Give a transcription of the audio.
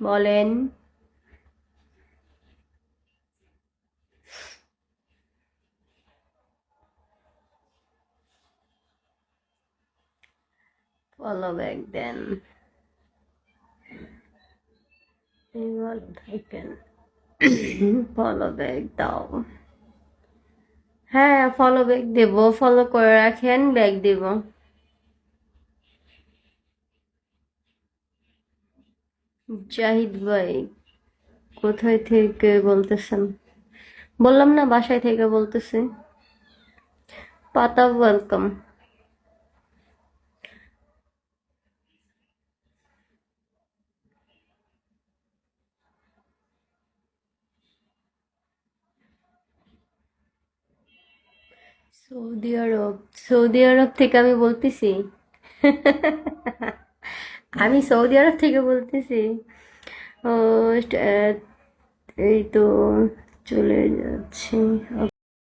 বলেন। Follow back then, ভালো থাকেন। ফলো ব্যাক দাও। হ্যাঁ, ফলো ব্যাক দেব, ফলো করে রাখেন, ব্যাক দেব। জাহিদ ভাই, কোথায় থেকে বলতেছেন? বললাম না, বাসায় থেকে বলতেছি। পাতা ওয়েলকাম। সৌদি আরব? সৌদি আরব থেকে আমি বলতেছি। আমি সৌদি আরব থেকে বলতেছি। ও, এই তো চলে যাচ্ছি।